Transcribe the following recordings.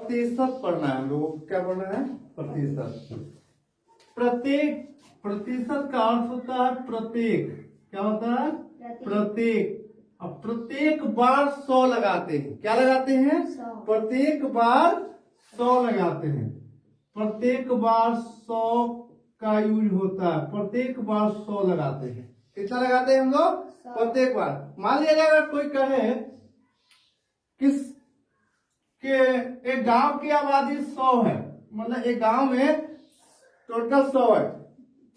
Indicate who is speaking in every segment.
Speaker 1: प्रतिशत पढ़ना है हम लोगों को। क्या पढ़ना है? प्रतिशत। प्रत्येक, प्रतिशत का अर्थ होता है प्रत्येक। क्या होता है? प्रत्येक। अब प्रत्येक बार 100 लगाते हैं। क्या लगाते हैं? प्रत्येक बार 100 लगाते हैं। प्रत्येक बार 100 का यूज होता है। प्रत्येक बार 100 लगाते हैं। कितना लगाते हैं हम लोग? प्रत्येक बार। मान लिया जाए अगर कोई कहे किस के एक गांव की आबादी 100 है, मतलब एक गांव में टोटल 100 है,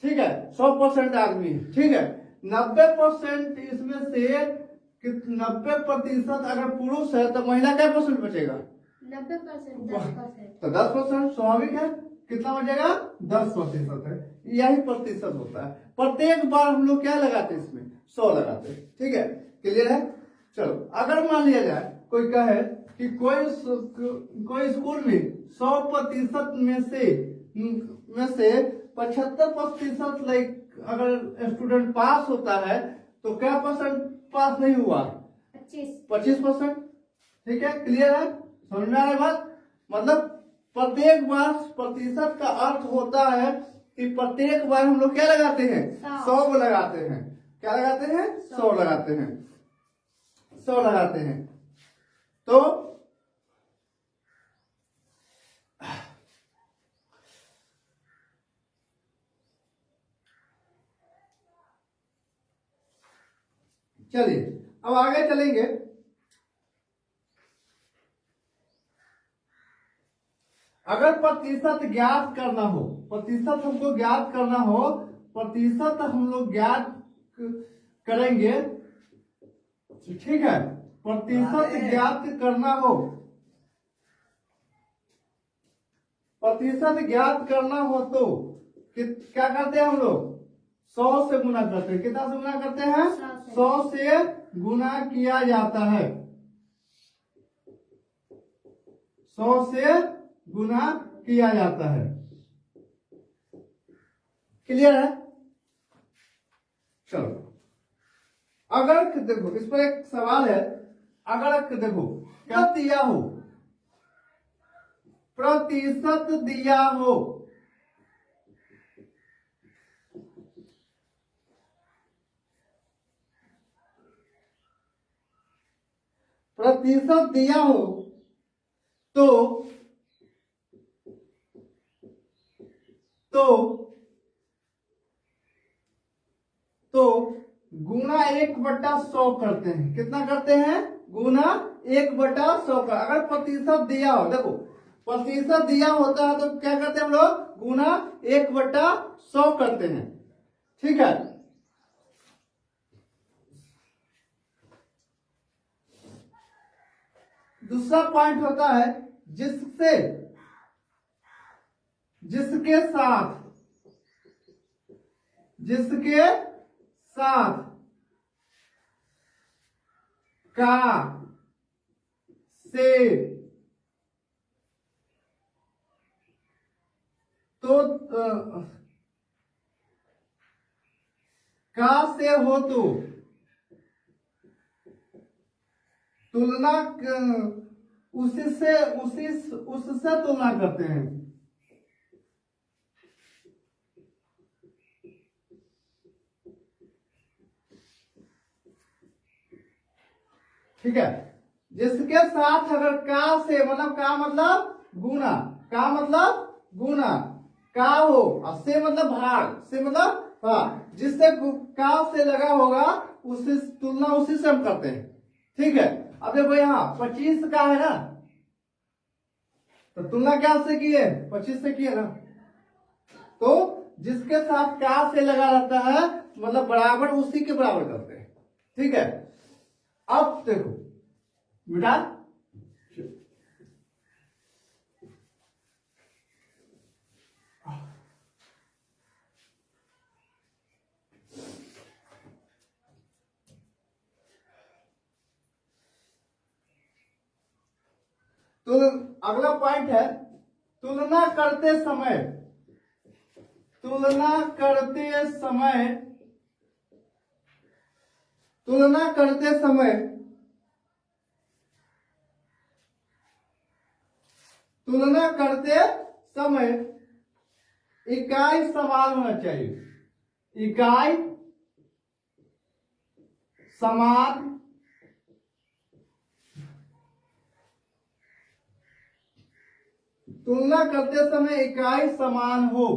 Speaker 1: ठीक है, 100% आदमी है, ठीक है, 90% इसमें से 90% अगर पुरुष है तो महिला क्या परसेंट बचेगा?
Speaker 2: 90%, 10%।
Speaker 1: तो 10% स्वाभाविक है। कितना बचेगा? 10% है। यही प्रतिशत होता है। प्रत्येक बार हम लोग क्या लगाते हैं? इसमें 100 लगाते हैं। ठीक है, क्लियर है? चलो, अगर मान लिया जाए कोई कहे कि कोई स्कूल में 100% में से 75% लाइक अगर स्टूडेंट पास होता है तो क्या परसेंट पास नहीं हुआ? 25%। ठीक है, क्लियर है? समझ में आ रहा है बात? मतलब प्रत्येक बार प्रतिशत का अर्थ होता है कि प्रत्येक बार हम लोग क्या लगाते हैं? 100 लगाते हैं। क्या लगाते हैं? 100 लगाते हैं। 100 लगाते हैं। तो चलिए अब आगे चलेंगे। अगर प्रतिशत ज्ञात करना हो, प्रतिशत हमको ज्ञात करना हो, प्रतिशत हम लोग ज्ञात करेंगे, ठीक है, प्रतिशत ज्ञात करना हो, प्रतिशत ज्ञात करना हो तो क्या करते हैं हम लोग? 100 से गुना करते हैं। कितना से गुना करते हैं? 100 से गुना किया जाता है। 100 से गुना किया जाता है। क्लियर है? चलो, अगर देखो इस पर एक सवाल है। अगर देखो क्या दिया हो, प्रतिशत दिया हो, प्रतिशत दिया हो तो गुना 1/100 करते हैं। कितना करते हैं? गुना 1/100 का। अगर प्रतिशत दिया हो, देखो प्रतिशत दिया होता है तो क्या करते हैं हम लोग? गुना 1/100 करते हैं। ठीक है, दूसरा पॉइंट होता है जिसके साथ का से तो का से हो तो तुलना उससे तुलना करते हैं। ठीक है, जिसके साथ अगर का से मतलब का मतलब गुना, का मतलब गुना, का हो और से मतलब भाग, से मतलब हाँ, जिससे का से लगा होगा उससे तुलना उसी से हम करते हैं। ठीक है, अब देखो यहाँ 25 का है ना, तो तुलना क्या से की है? 25 से की है ना। तो जिसके साथ का से लगा रहता है मतलब बराबर उसी के बराबर करते हैं। ठीक है, अब देखो बेटा, तो अगला पॉइंट है तुलना करते समय, तुलना करते समय, तुलना करते समय, तुलना करते समय इकाई समान होना चाहिए। इकाई समान तुलना करते समय इकाई समान हो,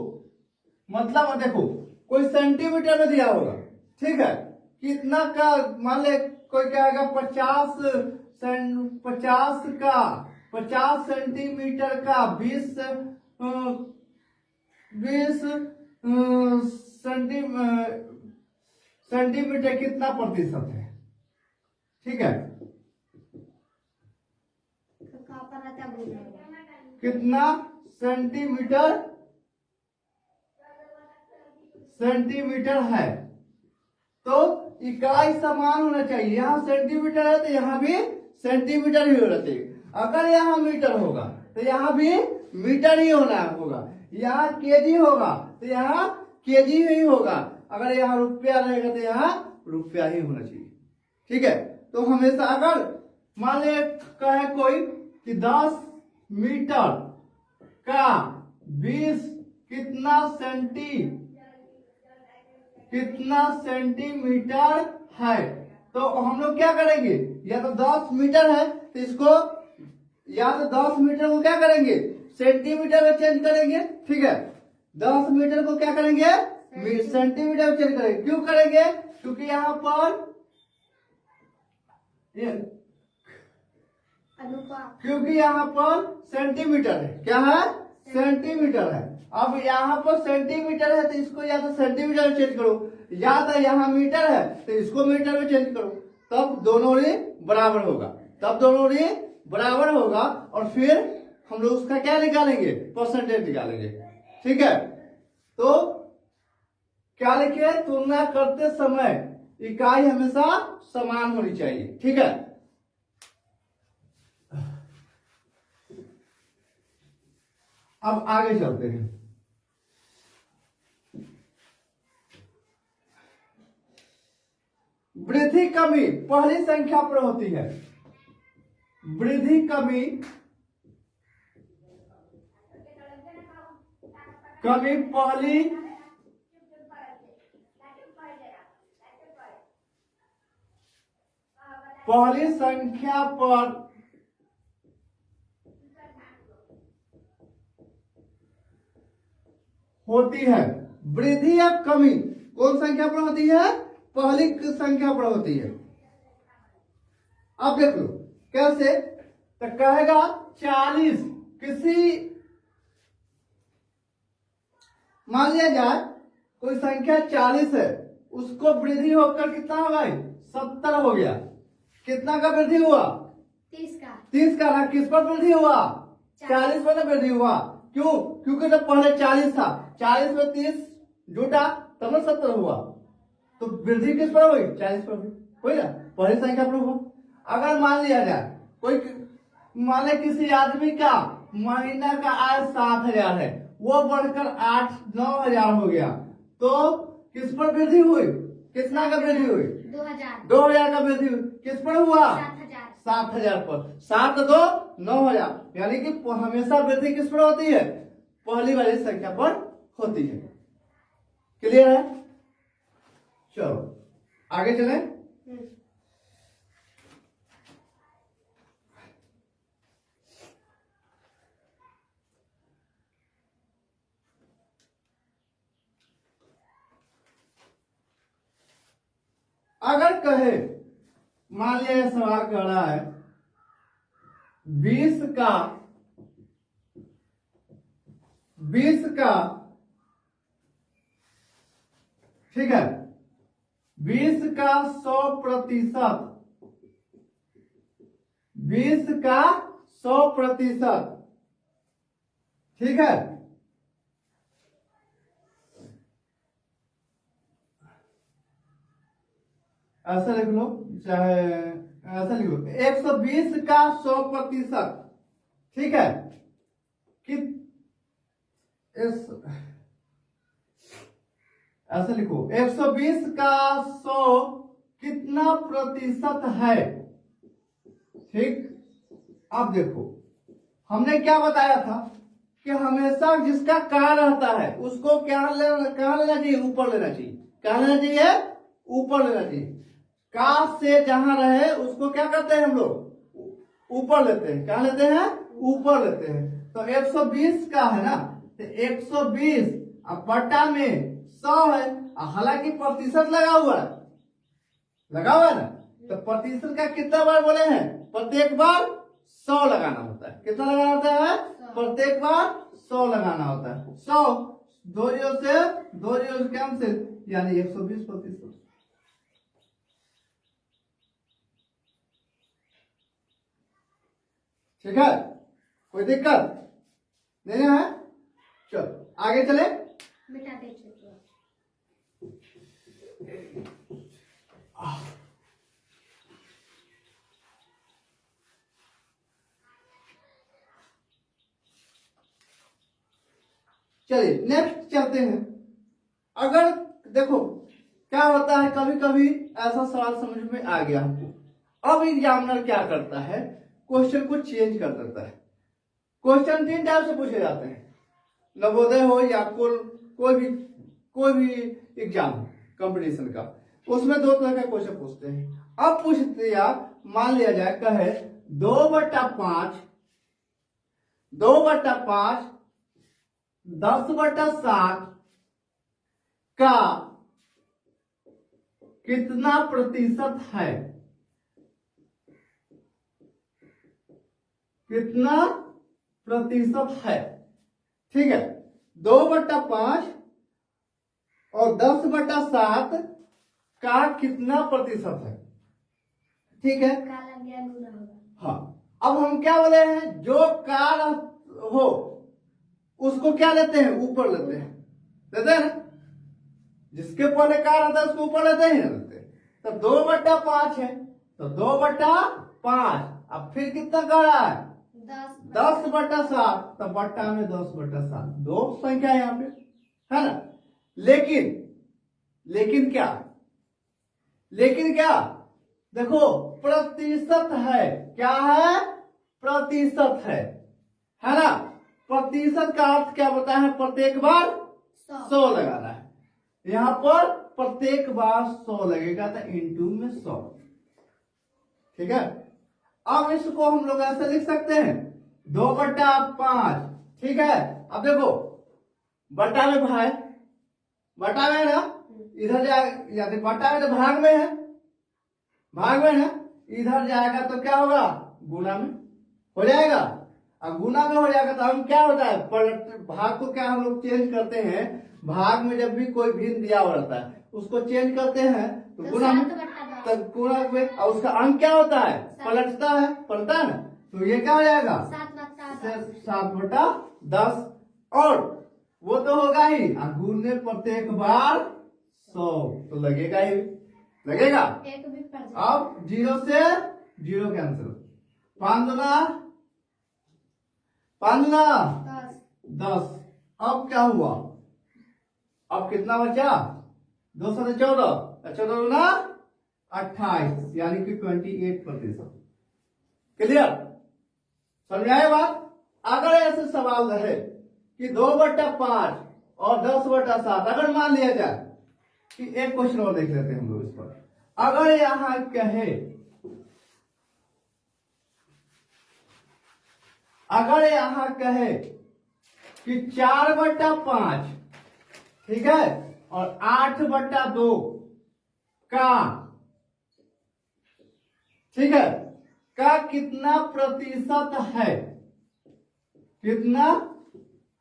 Speaker 1: मतलब देखो कोई सेंटीमीटर में दिया होगा, ठीक है, कितना का मान ले कोई कहेगा 50 सेंटीमीटर का 20 सेंटीमीटर कितना प्रतिशत है, ठीक है, कितना सेंटीमीटर है, तो इकाई समान होना चाहिए। यहाँ सेंटीमीटर है तो यहाँ भी सेंटीमीटर ही होना चाहिए। अगर यहाँ मीटर होगा तो यहाँ भी मीटर ही होना होगा। यहाँ केजी होगा तो यहाँ केजी ही होगा। अगर यहाँ रुपया रहेगा तो यहाँ रुपया ही होना चाहिए, ठीक है। तो हमेशा अगर मान ले कहे कोई कि 10 मीटर का 20 कितना सेंटीमीटर है, तो हम लोग क्या करेंगे, या तो 10 मीटर है तो इसको, या तो 10 मीटर को क्या करेंगे, सेंटीमीटर में चेंज करेंगे, ठीक है। 10 मीटर को क्या करेंगे, सेंटीमीटर में चेंज करेंगे। क्यों करेंगे, क्योंकि यहाँ पर क्योंकि यहाँ पर सेंटीमीटर है, क्या है, सेंटीमीटर है। अब यहाँ पर सेंटीमीटर है तो इसको या तो सेंटीमीटर में चेंज करो, या तो यहाँ मीटर है तो इसको मीटर में चेंज करो, तब दोनों ही बराबर होगा। और फिर हम लोग उसका क्या निकालेंगे, परसेंटेज निकालेंगे, ठीक है। तो क्या लिखे, तुलना करते समय इकाई हमेशा समान होनी चाहिए, ठीक है। अब आगे चलते हैं। वृद्धि कमी पहली संख्या पर होती है। वृद्धि कमी पहली संख्या पर होती है। वृद्धि या कमी कौन संख्या पर होती है, पहली संख्या पर होती है। अब देख लो कैसे, तो कहेगा 40, किसी मान लिया जाए कोई संख्या 40 है, उसको वृद्धि होकर कितना हो गई, 70 हो गया। कितना का वृद्धि हुआ, 30 का ना, किस पर वृद्धि हुआ, 40 पर वृद्धि हुआ। क्यों, क्योंकि जब पहले 40 था, 40 में 30 जुटा तब 70 हुआ, तो वृद्धि किस पर हुई, 40 पर हुई ना, पहली संख्या पर हुआ। अगर मान लिया जाए कोई मान ले किसी आदमी का महीना का आय 7,000 है, वो बढ़कर 8-9,000 हो गया, तो किस पर वृद्धि हुई, कितना का वृद्धि हुई, 2,000 का वृद्धि हुई। किस पर हुआ, 7,000 पर। 7 2 9,000, यानी कि हमेशा वृद्धि किस पर होती है, पहली वाली संख्या पर होती है। क्लियर है, चलो आगे चले। अगर कहे, मान लिया यह सवाल कर रहा है 20 का ठीक है, 20 का 100%, 20 का 100%, ठीक है। ऐसा लिख लो, चाहे ऐसा लिख लो, 120 का 100%, ठीक है। कि ऐसा लिखो, 120 का 100 कितना प्रतिशत है, ठीक। अब देखो हमने क्या बताया था कि हमेशा जिसका का रहता है उसको कहाँ लेना चाहिए, ऊपर लेना चाहिए। क्या लेना चाहिए, ऊपर लेना चाहिए। का से जहां रहे उसको क्या करते हैं हम लोग, ऊपर लेते हैं। क्या लेते हैं, ऊपर लेते हैं। तो 120 का है ना, तो 120 अब बटा में 100 है, हालांकि प्रतिशत लगा हुआ है, ना, तो प्रतिशत का कितना बार बोले हैं, प्रत्येक बार 100 लगाना होता है। कितना लगाना होता है, प्रत्येक बार 100 लगाना होता है। 100 2 जीरो से 2 जीरो कैंसिल, यानी 120%। ठीक है, कोई दिक्कत नहीं है। चलो आगे चले।
Speaker 2: मिटा दे चित्र।
Speaker 1: चलिए नेक्स्ट चलते हैं। अगर देखो क्या होता है, कभी कभी ऐसा सवाल समझ में आ गया हमको। अब एग्जामिनर क्या करता है, क्वेश्चन को चेंज कर देता है। क्वेश्चन 3 टाइप से पूछे जाते हैं, नवोदय हो या कोई भी एग्जाम कंपटीशन का, उसमें 2 तरह का क्वेश्चन पूछते हैं। अब पूछते या मान लिया जाए कहे 2/5 10/7 का कितना प्रतिशत है, कितना प्रतिशत है। ठीक है, 2/5 और 10/7 का कितना प्रतिशत है। ठीक है,
Speaker 2: काला ज्ञान गुना होगा।
Speaker 1: हाँ। अब हम क्या बोले हैं, जो कार हो उसको क्या लेते हैं, ऊपर लेते हैं ना। जिसके पहले कार आता है उसको ऊपर लेते हैं, लेते हैं। तो 2/5 है, तो 2/5। अब फिर कितना कर रहा है, 10/7, तो बट्टा में 10/7, 2 संख्या है यहाँ पे, है ना। लेकिन क्या देखो, प्रतिशत है। क्या है, प्रतिशत है ना। प्रतिशत का अर्थ क्या होता है, प्रत्येक बार 100 लगाना है। यहां पर प्रत्येक बार 100 लगेगा, तो इंटू में 100। ठीक है, अब इसको हम लोग ऐसे लिख सकते हैं 2/5। ठीक है, अब देखो बटा में भाई, बटा में है ना, इधर जाए यानी बटा में तो भाग में है, ना, इधर जाएगा तो क्या होगा, गुना में हो जाएगा। अब गुना में हो जाएगा तो हम क्या होता है, भाग को क्या हम लोग चेंज करते हैं, भाग में जब भी कोई भिन्न दिया हुआ रहता है उसको चेंज करते हैं तो गुना में, तब गुना में, और उसका अंक क्या होता है, पलटता है ना। तो ये क्या हो जाएगा, 7/10। और वो तो होगा ही, गुने प्रत्येक बार 100, तो लगेगा ही, लगेगा। अब 0 से 0 कैंसिल, 5 दूना 10। अब क्या हुआ, अब कितना बचा, 2 से 14, 14 दूना 28, यानी कि 28%। क्लियर, समझ आए बात। अगर ऐसे सवाल रहे कि 2/5 और 10/7, अगर मान लिया जाए कि एक क्वेश्चन और देख लेते हैं हम लोग इस पर। अगर यहां कहे, कि 4/5, ठीक है, और 8/2 का, ठीक है, का कितना प्रतिशत है, कितना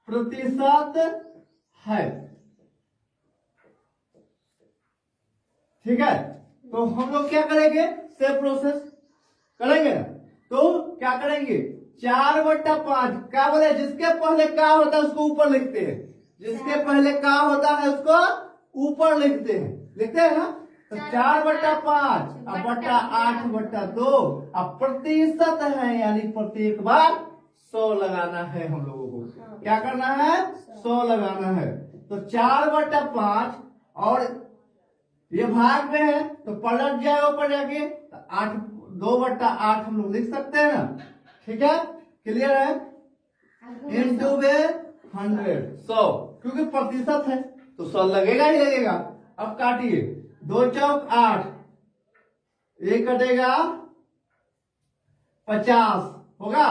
Speaker 1: प्रतिशत है। ठीक है, तो हम लोग क्या करेंगे, सेम प्रोसेस करेंगे ना। तो क्या करेंगे, 4/5 क्या बोले, जिसके पहले का होता है उसको ऊपर लिखते हैं, जिसके पहले का होता है उसको ऊपर लिखते हैं ना। तो 4/5 अब बट्टा 8/2, अब प्रतिशत है, यानी प्रत्येक बार 100 लगाना है हम लोगों को। क्या करना है, 100 लगाना है। तो 4/5 और ये भाग में है तो पलट जाए ऊपर जाके, तो 2/8 हम लोग लिख सकते हैं ना। ठीक है, क्लियर है। इंटू में 100, 100, क्योंकि प्रतिशत है तो 100 लगेगा ही लगेगा। अब काटिए, 2 चौक 8, एक कटेगा 50 होगा,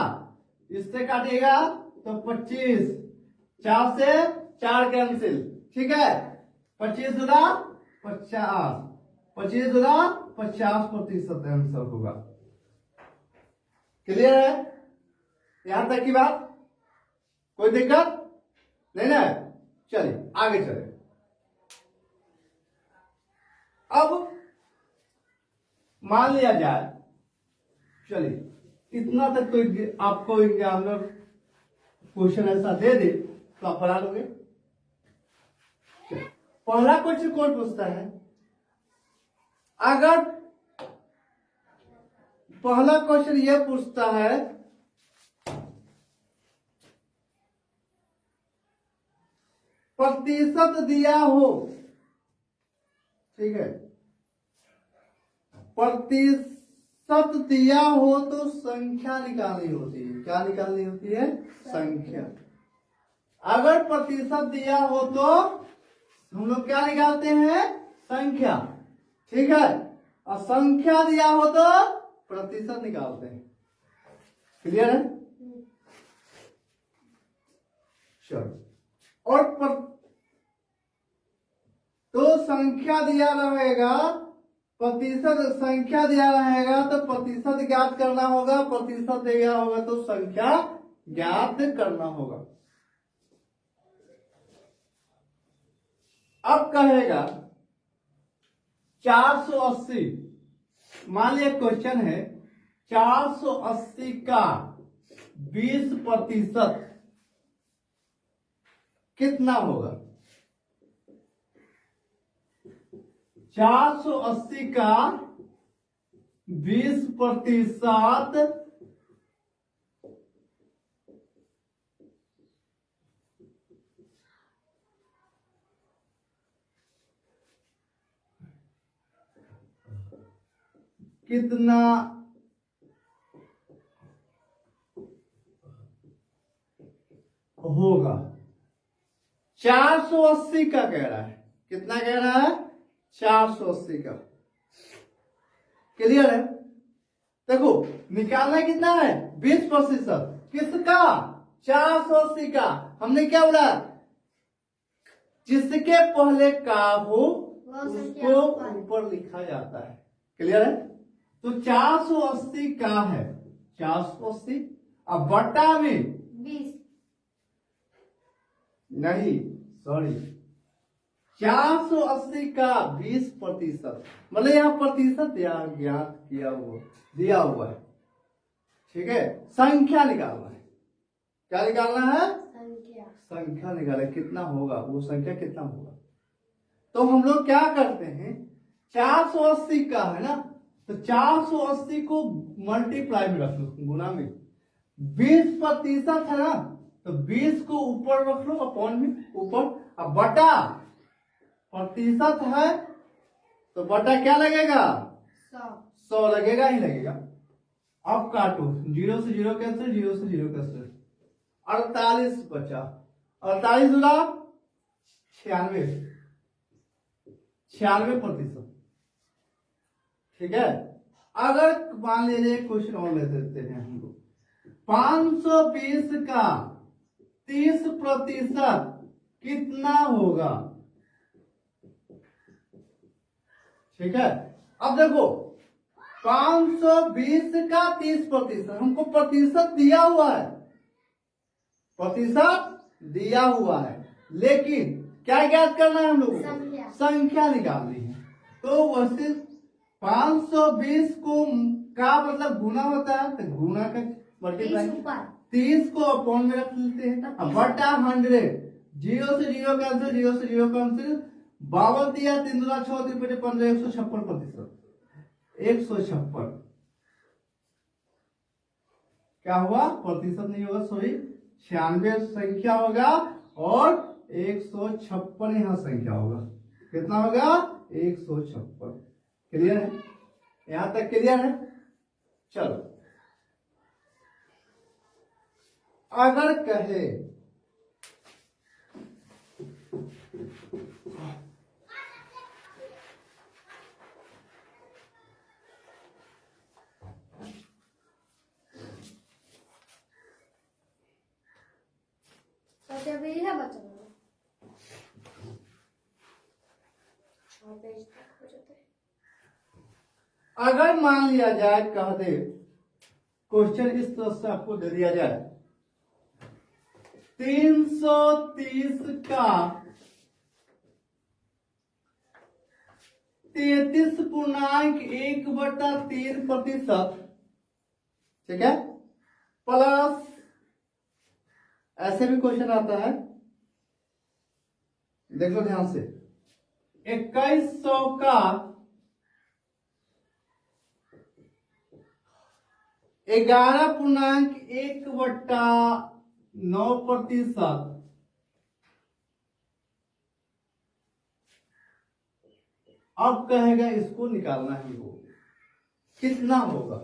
Speaker 1: इससे काटिएगा तो 25, 4 से 4 कैंसिल, ठीक है। 25 गुना 50, 25 गुना 50% आंसर होगा। क्लियर है यहां तक की बात? कोई दिक्कत नहीं ना? चलिए आगे चले। अब मान लिया जाए, चलिए इतना तक तो आपको एग्जामिनर क्वेश्चन ऐसा दे दे तो आप बना लोगे। पहला क्वेश्चन कौन पूछता है? अगर पहला क्वेश्चन यह पूछता है प्रतिशत दिया हो, ठीक है, प्रतिशत दिया हो तो संख्या निकालनी होती है। क्या निकालनी होती है? संख्या। अगर प्रतिशत दिया हो तो हम लोग क्या निकालते हैं? संख्या, ठीक है। और संख्या दिया हो तो प्रतिशत निकालते हैं। क्लियर है? चलो, और तो संख्या दिया रहेगा, प्रतिशत संख्या दिया रहेगा तो प्रतिशत ज्ञात करना होगा, प्रतिशत दिया होगा तो संख्या ज्ञात करना होगा। अब कहेगा 480, मान लिया क्वेश्चन है 480 का 20% कितना होगा? 480 का 20% कितना होगा? 480 का कह रहा है। कितना कह रहा है? 480 का। क्लियर है? देखो निकालना कितना है? 20%। किसका? 480 का। हमने क्या बोला? जिसके पहले का हो उसको ऊपर लिखा जाता है। क्लियर है? तो 480 का है 480, अब बटा में
Speaker 2: 20
Speaker 1: नहीं, सॉरी, 480 का 20%, मतलब यहाँ प्रतिशत ज्ञात किया हुआ दिया हुआ है, ठीक है। संख्या निकालना है। क्या निकालना है?
Speaker 2: संख्या।
Speaker 1: संख्या निकाले कितना होगा, वो संख्या कितना होगा। तो हम लोग क्या करते हैं, 480 का है ना, तो 480 को मल्टीप्लाई में रख लो, गुना में। 20% है ना, तो 20 को ऊपर रख लो, अपॉन में ऊपर। अब बटा प्रतिशत है तो बटा क्या लगेगा? 100 लगेगा ही लगेगा। अब काटो, 0 से 0 कैंसिल, 0 से 0 कैंसिल, 48 बचा। 48 गुना 96%, ठीक है। अगर मान लीजिए क्वेश्चन और ले देते हैं हम लोग, 520 का 30% कितना होगा? ठीक है। अब देखो 520 का 30%, हमको प्रतिशत दिया हुआ है, प्रतिशत दिया हुआ है, लेकिन क्या ज्ञात करना है हम लोगों को? संख्या निकालनी है। तो वैसे 520 को का मतलब गुना होता है, तो गुना का मल्टीप्लाई, 30 को अपॉन में रख लेते हैं। अब बटा 100, 0 से 0 कैंसिल, 0 से 0 कैंसिल, 52 दिया, 3 दूना 6, 3 बटे 15, 156%, 156। क्या हुआ? प्रतिशत नहीं होगा, सॉरी, 96 संख्या होगा और 156 यहाँ संख्या होगा। कितना होगा? 156। क्लियर है? यहां तक क्लियर है? चलो अगर कहे
Speaker 2: तो जब यह बचा पेज तक हो जाता है।
Speaker 1: अगर मान लिया जाए, कह दे क्वेश्चन इस तरह से आपको दे दिया जाए, 330 का 33.1/3%, ठीक है, प्लस ऐसे भी क्वेश्चन आता है, देखो ध्यान से, 2100 का 11.1/9%, अब कहेगा इसको निकालना ही होगा, कितना होगा,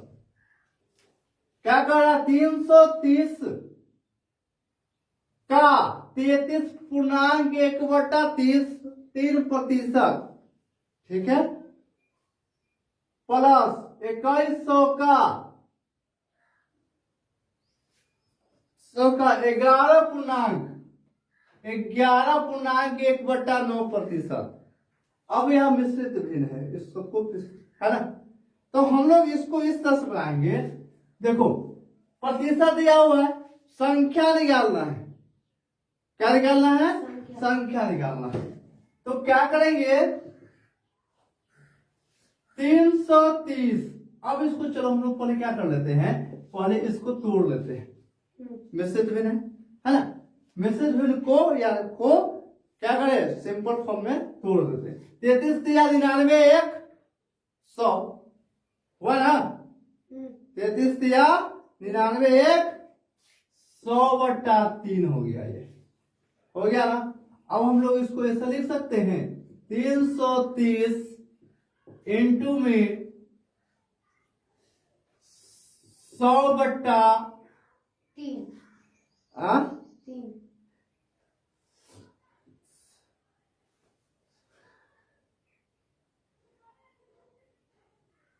Speaker 1: क्या कर रहा, 330 का 33.1/3%, ठीक है, प्लस 2100 का 11.1/9%। अब यह मिश्रित भिन्न है, इस सबको है ना, तो हम लोग इसको इस तरह से बनाएंगे, देखो प्रतिशत दिया हुआ है, संख्या निकालना है, क्या निकालना है, संख्या निकालना है, तो क्या करेंगे, 330, अब इसको चलो हम लोग पहले क्या कर लेते हैं, पहले इसको तोड़ लेते हैं, मिश्रित भिन्न है ना, मिश्रित भिन्न को या को क्या करें, सिंपल फॉर्म में तोड़ देते हैं, 33×99=100 हुआ ना, 33×99=100/3 हो गया, ये हो गया ना। अब हम लोग इसको ऐसा लिख सकते हैं, 330 इंटू में
Speaker 2: 100/3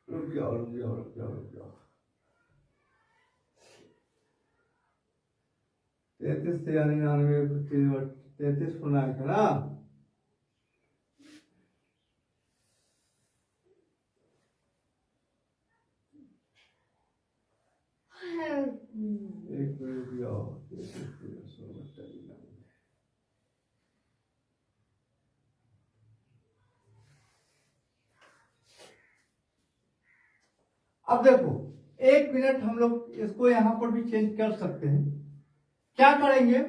Speaker 1: रुक जाओ 33 पूर्णांक है ना, एक मिनट जाओ, अब देखो 1 मिनट हम लोग इसको यहां पर भी चेंज कर सकते हैं, क्या करेंगे,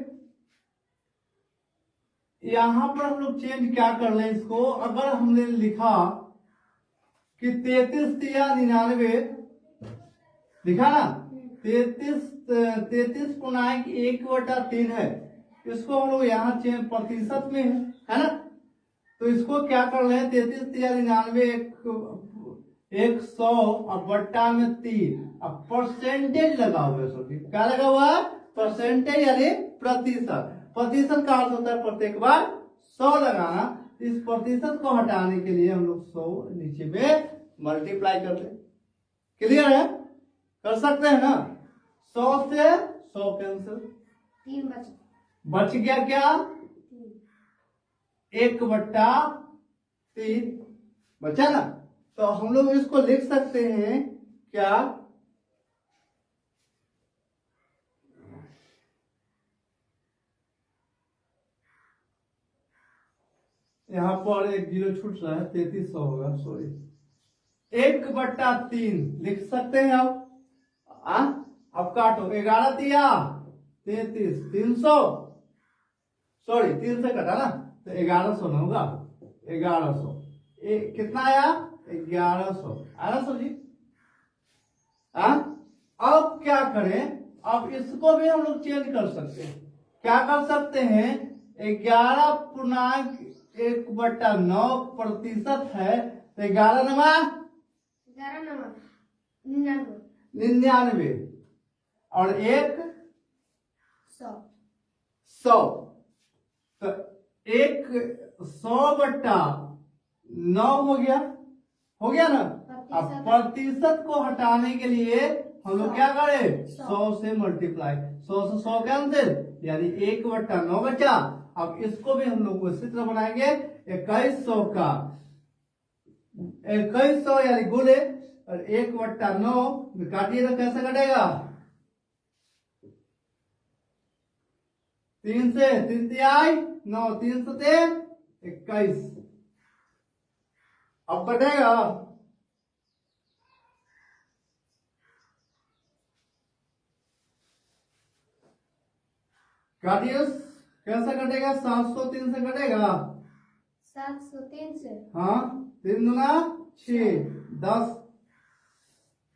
Speaker 1: यहां पर हम लोग चेंज क्या कर लें इसको, अगर हमने लिखा कि 33×99 लिखा ना, 33.1/3 है, इसको हम लोग यहाँ चेंज प्रतिशत में है ना, तो इसको क्या कर रहे हैं, 33×99=100 और बट्टा में 3, अब परसेंटेज लगा हुआ है, क्या लगा हुआ है, परसेंटेज यानी प्रतिशत, प्रतिशत का अर्थ होता है प्रत्येक बार 100 लगाना, इस प्रतिशत को हटाने के लिए हम लोग 100 नीचे में मल्टीप्लाई करते हैं, क्लियर है, कर सकते हैं ना, 100 से 100 कैंसिल,
Speaker 2: 3
Speaker 1: बच गया क्या, 1/3 बचा ना, तो हम लोग इसको लिख सकते हैं क्या, यहां पर एक 0 छूट रहा है, 3300 होगा, सॉरी, 1/3 लिख सकते हैं अब काटो, 11 दिया 33, 300, सॉरी 3 से कटा ना, तो 1100 ना होगा, 1100, कितना आया, 1100 आया ना जी, अब क्या करें, अब इसको भी हम लोग चेंज कर सकते हैं, क्या कर सकते हैं, 11.1/9% है, तो 11×99 और 1
Speaker 2: 100
Speaker 1: 100, तो 100/9 हो गया ना। अब प्रतिशत को हटाने के लिए हम लोग क्या करें, 100 से मल्टीप्लाई, 100 से 100 कैंसिल, यानी 1/9 बचा। अब इसको भी हम लोग उसी तरह बनाएंगे, 2100 का 2100 यानी गुणे, और 1/9 काटिए तो कैसे कटेगा, 3 से 3 तिहाई 9, 3 सते 21। अब कटेगा काटिए, कैसे कटेगा, 703 से कटेगा,
Speaker 2: 703 से
Speaker 1: हाँ 3 दूना 6, 10,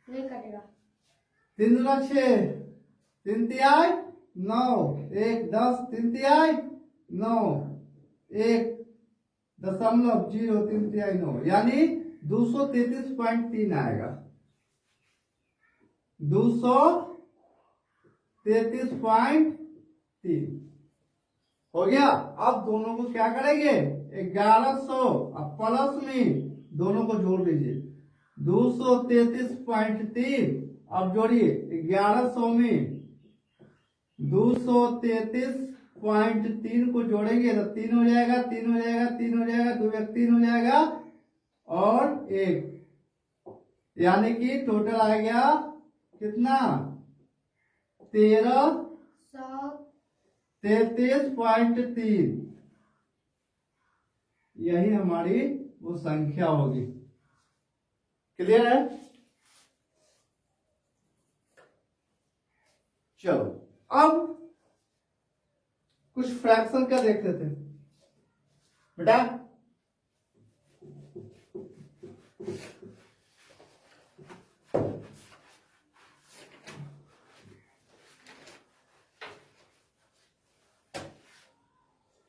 Speaker 2: नहीं कटेगा,
Speaker 1: 3 दूना 6, 3 तिहाई 9, 1 10, 3 तिहाई 9, 1.033 यानी 233.3 आएगा, 233.3 हो गया। अब दोनों को क्या करेंगे, 1100, अब प्लस में दोनों को जोड़ लीजिए, 233.3, अब जोड़िए 1100 में 233.3 को जोड़ेंगे तो 3 हो जाएगा, 3 हो जाएगा, 3 हो जाएगा, 2 1 3 हो जाएगा, और 1, यानी कि टोटल आ गया कितना, 1333.3, यही हमारी वो संख्या होगी। क्लियर है। चलो अब कुछ फ्रैक्शन का देख लेते हैं बेटा।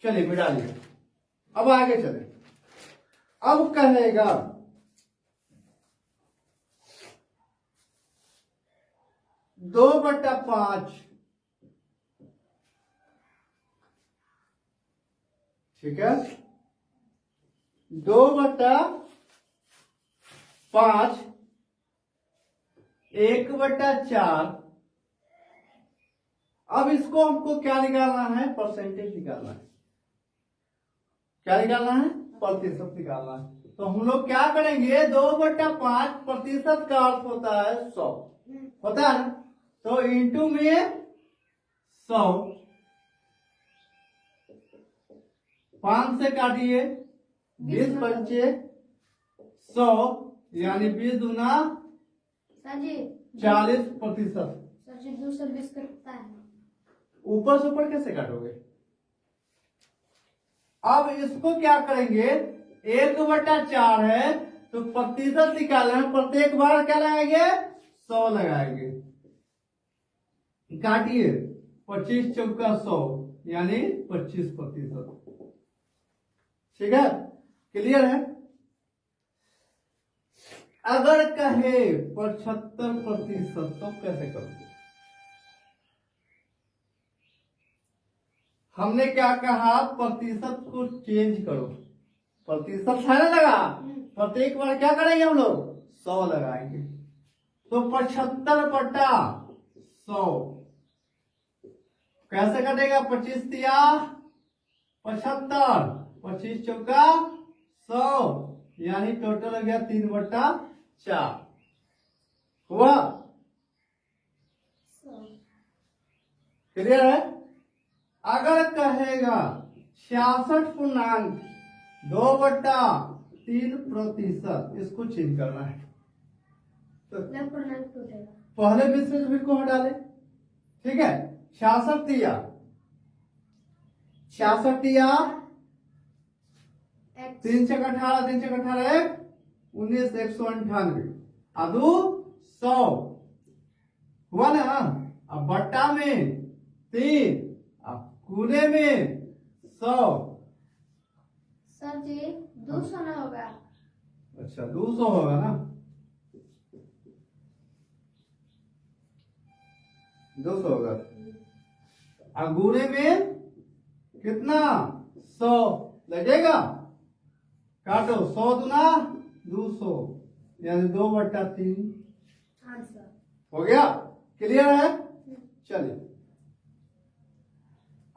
Speaker 1: चलिए मिटा लिया, अब आगे चले। अब कहेगा 2/5, ठीक है, 2/5 1/4। अब इसको हमको क्या निकालना है, परसेंटेज निकालना है। क्या निकालना है, प्रतिशत निकालना है। तो हम लोग क्या करेंगे, 2/5 प्रतिशत का अर्थ होता है 100, होता है ना, तो इंटू में 100, 5 से काटिए, 20 बच्चे 100, यानी 20 दूना
Speaker 2: सर जी
Speaker 1: 40%।
Speaker 2: सर जी 220 करता है,
Speaker 1: ऊपर से ऊपर कैसे काटोगे। अब इसको क्या करेंगे, 1/4 है तो प्रतिशत निकालना है, प्रत्येक बार क्या लगाएंगे, 100 लगाएंगे। काटिए, 25 चौका 100 यानी 25%। ठीक है, क्लियर है। अगर कहे 75% तो कैसे करोगे। हमने क्या कहा, प्रतिशत को चेंज करो, प्रतिशत है ना लगा, प्रत्येक बार क्या करेंगे हम लोग, 100 लगाएंगे। तो 75/100 कैसे कटेगा, 25 तिया 75, 25 चौका 100, यानी टोटल हो गया 3/4 हुआ। क्लियर है। अगर कहेगा 66.2/3%, इसको चेंज करना है तो पहले मिश्र को हटा ले, ठीक है। 66 दिया 3 × 18, 3 × 18 19, 198, अदू 100 हुआ ना। अब बट्टा में 3, अब कूले में 100।
Speaker 2: सर जी 200 ना होगा,
Speaker 1: अच्छा 200 होगा ना, 200 होगा। और गुणे में कितना 100 लगेगा। काटो 100 दूना 200 यानी 2/3
Speaker 2: आंसर
Speaker 1: हो गया। क्लियर है। चलिए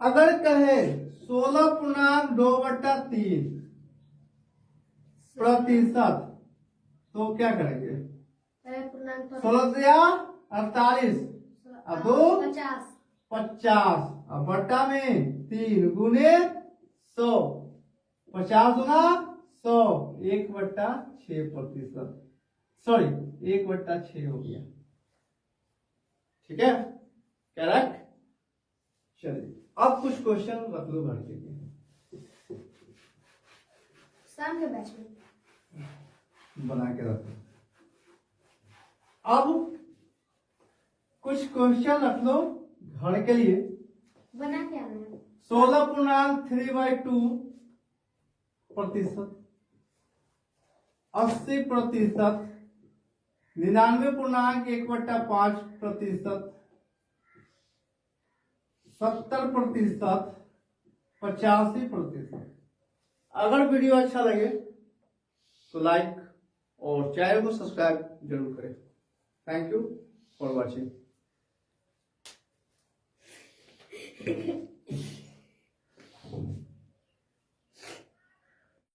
Speaker 1: अगर कहे 16.2/3 प्रतिशत तो क्या करेंगे।
Speaker 2: पहले पूर्णांक पर
Speaker 1: 16 से 48 अब 2
Speaker 2: 50
Speaker 1: 50 अब बट्टा में 3 गुने 100 50 गुना 100 1/6 प्रतिशत सॉरी 1/6 हो गया। ठीक है करेक्ट। चलिए अब कुछ क्वेश्चन रख लो घर के लिए
Speaker 2: शाम के बैच में
Speaker 1: बना के रखो। अब कुछ क्वेश्चन रख लो घर के लिए।
Speaker 2: बना के आना है।
Speaker 1: 16.3/2 प्रतिशत 80%, 99.1/5 प्रतिशत, 70%, 85%। अगर वीडियो अच्छा लगे तो लाइक और चैनल को सब्सक्राइब जरूर करें। Thank you for watching.